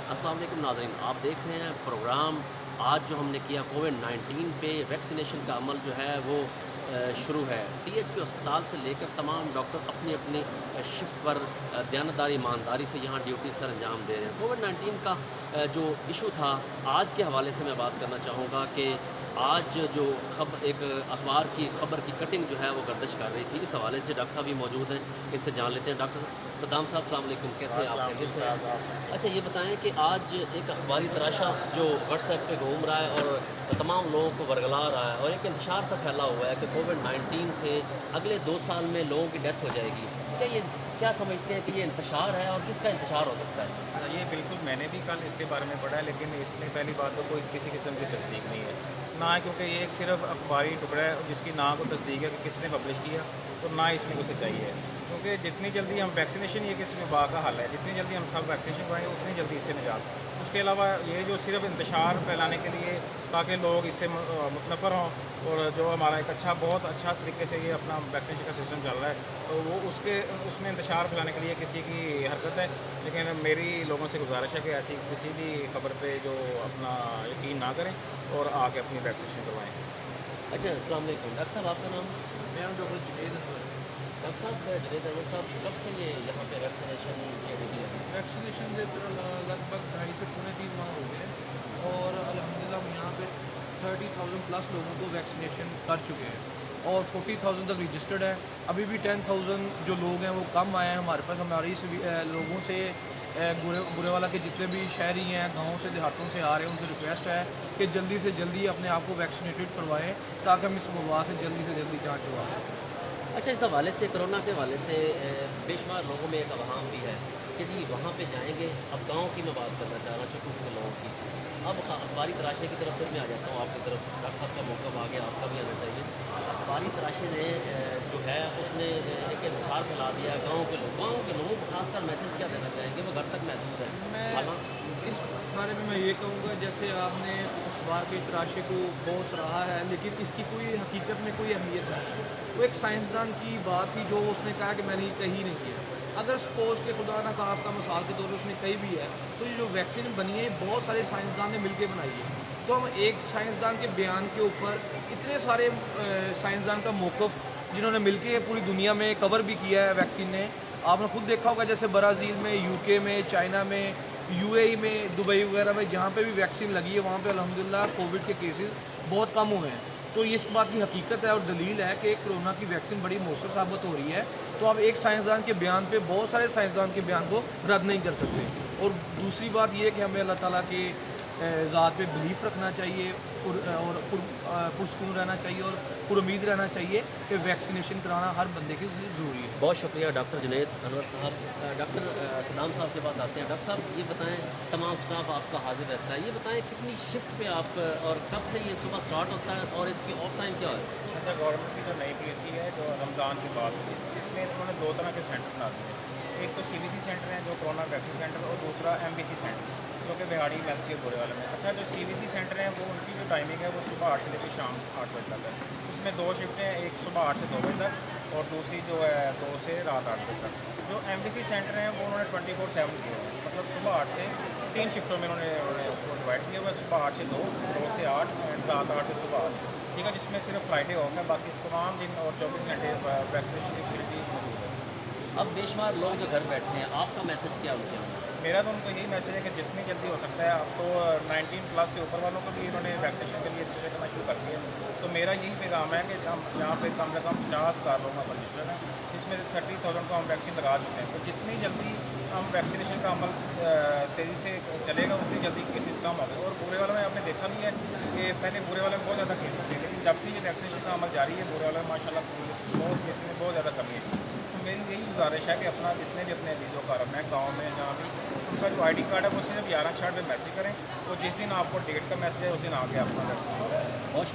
अस्सलाम वालेकुम नाज़रीन, आप देख रहे हैं प्रोग्राम। आज जो हमने किया कोविड-19 पे वैक्सीनेशन का अमल जो है वो शुरू है। टीएचके अस्पताल से लेकर तमाम डॉक्टर अपनी अपनी शिफ्ट पर दयानतदारी ईमानदारी से यहाँ ड्यूटी सर अंजाम दे रहे हैं। कोविड-19 का जो इशू था, आज के हवाले से मैं बात करना चाहूँगा कि आज जो एक अखबार की खबर की कटिंग जो है वो गर्दिश कर रही थी। इस हवाले से डॉक्टर साहब भी मौजूद हैं, इनसे जान लेते हैं। डॉक्टर सद्दाम साहब, अस्सलाम वालेकुम, कैसे हैं आप? खैरियत से हैं? अच्छा, ये बताएं कि आज एक अखबारी तराशा जो व्हाट्सएप पे घूम रहा है और तमाम लोगों को वरगला रहा है और एक इंतशार सा फैला हुआ है कि कोविड-19 से अगले 2 साल में लोगों की डेथ हो जाएगी। क्या समझते हैं कि ये इंतशार है और किसका इंतशार हो सकता है? ये बिल्कुल, मैंने भी कल इसके बारे में पढ़ा है, लेकिन इसमें पहली बात तो कोई किसी किस्म की तस्दीक नहीं है ना, क्योंकि ये एक सिर्फ अखबारी टुकड़ा है जिसकी ना को तस्दीक है कि किसने पब्लिश किया, और ना इसमें कोई सच्चाई है। क्योंकि जितनी जल्दी हम वैक्सीनेशन, ये किस वबा का हल है, जितनी जल्दी हम सब वैक्सीनेशन करवाएंगे उतनी जल्दी इससे निजात। उसके अलावा ये जो सिर्फ इंतशार फैलाने के लिए ताकि लोग इससे मुतनफ़र हों, और जो हमारा एक बहुत अच्छा तरीके से ये अपना वैक्सीनेशन का सिस्टम चल रहा है, तो वो उसमें इंतशार फैलाने के लिए किसी की हरकत है। लेकिन मेरी लोगों से गुजारिश है कि ऐसी किसी भी खबर पे जो अपना यकीन ना करें और आके अपनी वैक्सीनेशन करवाएं। अच्छा, अस्सलाम वालेकुम। डॉक्टर साहब, आपका नाम? मेरा डॉक्टर जुनैद अनवर। डॉक्टर साहब, जुनैद अनवर साहब, कब से ये यहाँ पे वैक्सीनेशन की ड्यूटी है? वैक्सीनेशन के लगभग 2.5 से पौने 3 माह हो गए और अल्हम्दुलिल्लाह हम यहाँ पे 30,000 प्लस लोगों को वैक्सीनेशन कर चुके हैं और 40,000 तक रजिस्टर्ड है। अभी भी 10,000 जो लोग हैं वो कम आए हैं हमारे पास। हमारी लोगों से गुरेवाला के जितने भी शहरी हैं, गाँव से देहातों से आ रहे हैं, उनसे रिक्वेस्ट है कि जल्दी से जल्दी अपने आप को वैक्सीनेटेड करवाएँ ताकि हम इस वबा से जल्दी जांच करवा सकें। अच्छा, इस हवाले से, कोरोना के हवाले से बेशुमार लोगों में एक अवहाम भी है कि जी वहाँ पे जाएंगे। अब गांव की मैं बात करना चाह रहा हूँ, छोटे छोटे लोगों की। अब अखबारी तराशे की तरफ फिर मैं आ जाता हूँ आपकी तरफ। डॉक्टर साहब का मौका आ गया, आपका भी आना चाहिए। अखबारी तराशे ने जो है उसने एक इंतशार फैला दिया गाँव के लोगों को खासकर मैसेज क्या देना चाहेंगे? वो घर तक महदूद है। मैं इस बारे में मैं ये कहूँगा, जैसे आपने अखबार के तराशे को बहुत सराहा है, लेकिन इसकी कोई हकीकत में कोई अहमियत नहीं है। वो एक साइंसदान की बात थी जो उसने कहा कि मैंने ये कही नहीं किया। अगर सपोज़ के खुदा ना खास्ता मिसाल के तौर पर उसने कही भी है, तो ये जो वैक्सीन बनी है बहुत सारे साइंसदान ने मिलकर बनाई है। तो हम एक साइंसदान के बयान के ऊपर इतने सारे साइंसदान का मौक़िफ़ जिन्होंने मिलकर पूरी दुनिया में कवर भी किया है वैक्सीन ने। आपने खुद देखा होगा, जैसे ब्राज़ील में, यूके में, चाइना में, यूएई में, दुबई वगैरह में जहाँ पे भी वैक्सीन लगी है वहाँ पे अल्हम्दुलिल्लाह कोविड के केसेस बहुत कम हुए हैं। तो ये इस बात की हकीकत है और दलील है कि कोरोना की वैक्सीन बड़ी मौसर साबित हो रही है। तो आप एक साइंसदान के बयान पे बहुत सारे साइंसदान के बयान को रद्द नहीं कर सकते। और दूसरी बात ये कि हमें अल्लाह ताला के ज़ात पे बिलीफ रखना चाहिए और पुरसकून रहना चाहिए और पुरुमीद रहना चाहिए कि वैक्सीनेशन कराना हर बंदे के लिए ज़रूरी है। बहुत शुक्रिया डॉक्टर जुनैद अनवर साहब। डॉक्टर सद्दाम साहब के पास आते हैं। डॉक्टर साहब, ये बताएं, तमाम स्टाफ आपका हाजिर रहता है, ये बताएं कितनी शिफ्ट पे आप और कब से ये सुबह स्टार्ट होता है और इसकी ऑफ टाइम क्या है? अच्छा, गवर्नमेंट की जो नई पॉलिसी है जो रमज़ान की बात हुई, इसमें उन्होंने 2 तरह के सेंटर बना दिए हैं। एक तो CBC सेंटर है जो कोरोना वैक्सीन सेंटर, और दूसरा MBC सेंटर जो कि बिहाड़ी महसी और बुरेवाला में। अच्छा, जो CBC सेंटर है वो उनकी जो टाइमिंग है वो सुबह 8 से लेकर शाम 8 बजे तक है। उसमें 2 शिफ्टें हैं, एक सुबह 8 से 2 बजे तक और दूसरी जो है 2 से रात 8 बजे तक। जो MBC सेंटर हैं वो उन्होंने 24/7 किया है, मतलब सुबह 8 से 3 शिफ्टों में उन्होंने उसको डिवाइड किया हुआ है। सुबह 8 से 2, 2 से 8 एंड रात 8 से सुबह 8, ठीक है, जिसमें सिर्फ फ्राइडे ऑफ है, बाकी तमाम दिन और 24 घंटे वैक्सीनेशन की फैसिलिटी मौजूद है। अब बेशुमार लोग जो घर बैठे हैं, आपका मैसेज क्या उनके लिए? मेरा तो उनको यही मैसेज है कि जितनी जल्दी हो सकता है, अब तो 19 प्लस से ऊपर वालों को भी इन्होंने वैक्सीनेशन के लिए रजिस्टर करना शुरू कर दिया है। तो मेरा यही पैगाम है कि हम यहाँ पे कम से कम 50,000 लोगों का रजिस्टर है, जिसमें 30,000 को हम वैक्सीन लगा चुके हैं। तो जितनी जल्दी हम वैक्सीनेशन का अमल तेज़ी से चलेगा उतनी जल्दी केसेस कम होंगे। और बुरे वाले में आपने देखा नहीं है कि पहले बुरे वाले में बहुत ज़्यादा केसेस थे, लेकिन जब से ये वैक्सीनेशन का अमल जारी है बुरे वाले में माशाल्लाह बहुत केसेस में बहुत ज़्यादा कमी है। तो मेरी यही गुजारिश है कि अपना जितने भी अपने बीजों कारम है गाँव में जहाँ भी, उनका जो ID कार्ड है वो सिर्फ 11/60 पे मैसेज करें, और जिस दिन आपको टिकट का मैसेज है उस दिन आके अपना वैक्सीनेशन करें। बहुत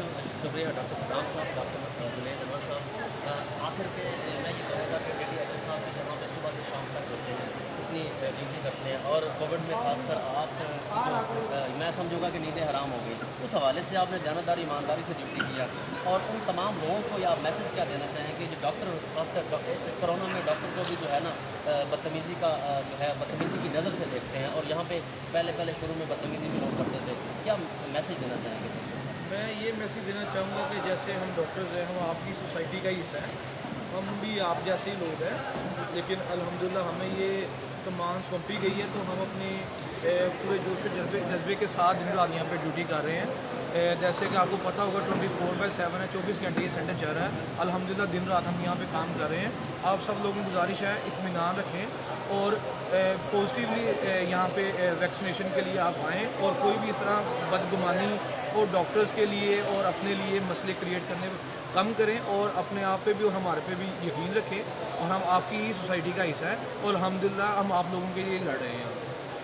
शुक्रिया डॉक्टर सद्दाम साहब, डॉक्टर जुनैद अनवर साहब। आखिर पे मैं ये कहूँगा कि DDHO साहब भी जहाँ पे सुबह से शाम तक होते हैं, इतनी ड्यूटी करते हैं, और कोविड में खासकर आप मैं समझूंगा कि नींदें हराम हो गई, उस हवाले से आपने दयानतदारी ईमानदारी से ड्यूटी किया। और उन तमाम लोगों को या मैसेज क्या देना चाहेंगे जो डॉक्टर खासकर इस कोरोना में डॉक्टर को भी जो है ना बदतमीज़ी की की नज़र से देखते हैं और यहाँ पे पहले शुरू में बदतमीजी भी लोग करते थे, क्या मैसेज देना चाहेंगे? मैं ये मैसेज देना चाहूँगा कि जैसे हम डॉक्टर्स हैं, हम आपकी सोसाइटी का ही हिस्सा हैं, हम भी आप जैसे ही लोग हैं, लेकिन अल्हम्दुलिल्लाह हमें ये कमान सौंपी गई है, तो हम अपने पूरे जोश और जज्बे के साथ दिन रात यहाँ पे ड्यूटी कर रहे हैं। जैसे कि आपको पता होगा 24/7 है, 24 घंटे ये सेंटर चल रहा है। अल्हम्दुलिल्लाह दिन रात हम यहाँ पे काम कर रहे हैं। आप सब लोगों की गुजारिश है इत्मीनान रखें और पॉजिटिवली यहाँ पे वैक्सीनेशन के लिए आप आएँ, और कोई भी इस तरह बदगुमानी और डॉक्टर्स के लिए और अपने लिए मसले क्रिएट करने कम करें, और अपने आप पे भी और हमारे पे भी यकीन रखें, और हम आपकी ही सोसाइटी का हिस्सा है और अल्हम्दुलिल्लाह हम आप लोगों के लिए लड़ रहे हैं।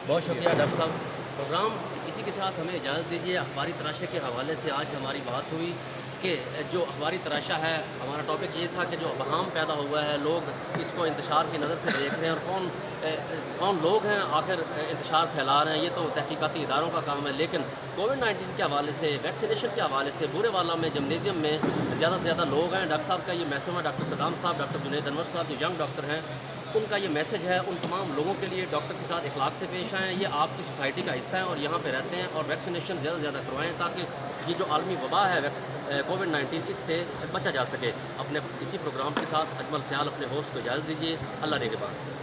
बहुत शुक्रिया डॉक्टर साहब। प्रोग्राम इसी के साथ हमें इजाज़त दीजिए। अखबारी तराशे के हवाले से आज हमारी बात हुई कि जो अखबारी तराशा है, हमारा टॉपिक ये था कि जो अवहाम पैदा हुआ है, लोग इसको इंतशार की नज़र से देख रहे हैं, और कौन लोग हैं आखिर इंतशार फैला रहे हैं, ये तो तहकीकाती इदारों का काम है। लेकिन कोविड-19 के हवाले से, वैक्सीनेशन के हवाले से बुरेवाला में जिमनेजियम में ज़्यादा से ज़्यादा लोग हैं। डॉक्टर साहब का ये मैसेज है, डॉक्टर सदाम साहब, डॉक्टर जुनैद अनवर साहब जो यंग डॉक्टर हैं, उनका ये मैसेज है उन तमाम लोगों के लिए, डॉक्टर के साथ इखलाक से पेश आएँ। ये आपकी सोसाइटी का हिस्सा है और यहाँ पे रहते हैं, और वैक्सीनेशन ज़्यादा से ज़्यादा करवाएँ ताकि ये जो आलमी वबा है कोविड-19, इससे बचा जा सके। अपने इसी प्रोग्राम के साथ अजमल सियाल अपने होस्ट को इजाज़त दीजिए। अल्लाह निगहबान।